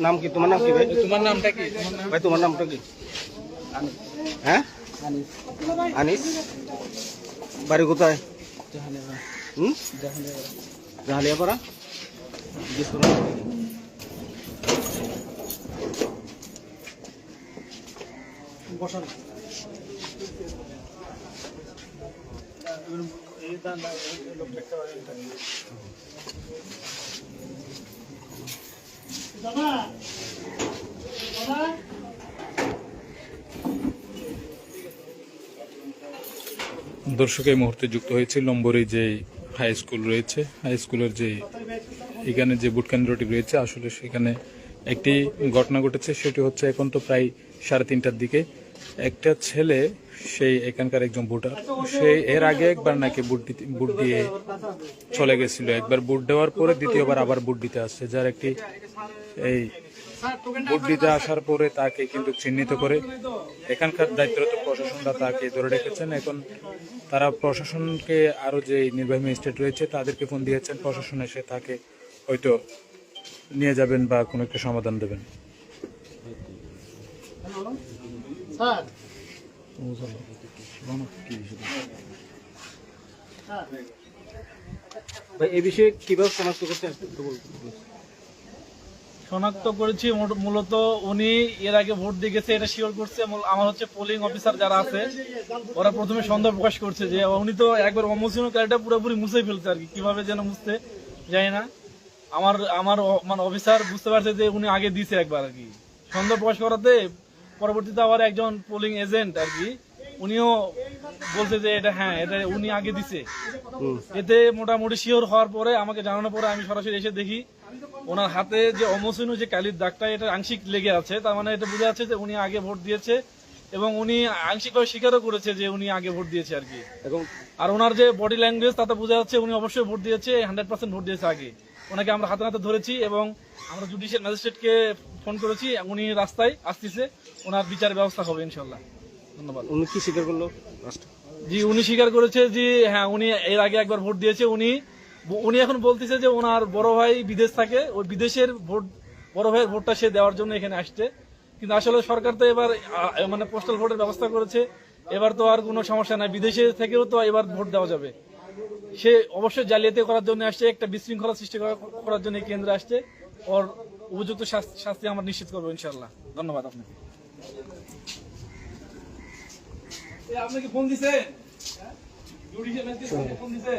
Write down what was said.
নাম কি তোমার নাম কি ভাই? তোমার নামটা কি? ভাই তোমার নামটা কি? হ্যাঁ আনিস। বাড়ি কোথায়? জাহালিয়াপাড়া। জিজ্ঞেস করুন। দর্শক এই মুহূর্তে যুক্ত হয়েছে লম্বরে যে হাই স্কুল রয়েছে, হাই স্কুলের যে এখানে যে ভোট কেন্দ্রটি রয়েছে, আসলে সেখানে একটি ঘটনা ঘটেছে। সেটি হচ্ছে এখন তো প্রায় 3:30টার দিকে একটা ছেলে, সেই এখানকার একজন ভোটার, সে এর আগে একবার নাকি ভোট দিয়ে চলে গেছিল। একবার ভোট দেওয়ার পরে দ্বিতীয়বার আবার ভোট দিতে আসছে, যার একটি এই ভোট দিতে আসার পরে তাকে কিন্তু চিহ্নিত করে এখানকার দায়িত্বরত প্রশাসনরা তাকে ধরে রেখেছেন। এখন তারা প্রশাসনকে আরো যে নির্বাহী ম্যাজিস্ট্রেট রয়েছে তাদেরকে ফোন দিয়েছেন, প্রশাসন এসে তাকে হয়তো নিয়ে যাবেন বা কোনো একটা সমাধান দেবেন। এই বিষয়ে কিভাবে শনাক্ত করতে শনাক্ত করেছি মূলত উনি এর আগে ভোট দিয়ে গেছে এটা শিওর করছে। আমার হচ্ছে পোলিং অফিসার যারা আছে ওরা প্রথমে সন্দেহ প্রকাশ করছে যে উনি তো একবার অমোশনাল ক্যারেক্টার পুরোপুরি মুছে ফেলছে আর কি, কিভাবে যেন মুছতে যায় না। আমার মানে অফিসার বুঝতে পারছে যে উনি আগে দিছে একবার আর কি, সন্দেহ প্রকাশ করাতে পরবর্তীতে আবার একজন পোলিং এজেন্ট আর কি উনিও বলছে যে এটা হ্যাঁ এটা উনি আগে দিছে। এতে মোটামুটি শিওর হওয়ার পরে আমাকে জানানোর পরে আমি সরাসরি এসে দেখি ওনার হাতে যে অমসৃণ যে কালির দাগটা এটা আংশিক লেগে আছে, তার মানে এটা বোঝা যাচ্ছে যে উনি আগে ভোট দিয়েছে এবং উনি আংশিকভাবে স্বীকারও করেছে যে উনি আগে ভোট দিয়েছে আর কি। আর ওনার যে বডি ল্যাঙ্গুয়েজ তাতে বোঝা যাচ্ছে উনি অবশ্যই ভোট দিয়েছে, 100% ভোট দিয়েছে আগে। ওনাকে আমরা হাতে হাতে ধরেছি এবং আমরা জুডিশিয়াল ম্যাজিস্ট্রেটকে ফোন করেছি, উনি রাস্তায় আসতেছে, ওনার বিচার ব্যবস্থা হবে ইনশাল্লাহ। ধন্যবাদ। উনি কি স্বীকার করলো? জি উনি স্বীকার করেছে যে হ্যাঁ উনি এর আগে একবার ভোট দিয়েছে। উনি এখন বলতেছে যে ওনার বড় ভাই বিদেশ থাকে, ওই বিদেশের ভোট বড় ভাইয়ের ভোটটা সে দেওয়ার জন্য এখানে আসছে। কিন্তু আসলে সরকার তো এবার মানে পোস্টাল ভোটের ব্যবস্থা করেছে, এবার তো আর কোনো সমস্যা নাই, বিদেশে থেকেও তো এবার ভোট দেওয়া যাবে। সে অবশ্যই জালিয়াতি করার জন্য আসছে, একটা বিশৃঙ্খলা সৃষ্টি করার জন্য কেন্দ্রে আসছে। ওর উপযুক্ত শাস্তি আমরা নিশ্চিত করবো ইনশাল্লাহ। ধন্যবাদ আপনাকে। আপনাকে ফোন দিছে জুডিশিয়াল ম্যাজিস্ট্রেট ফোন দিছে।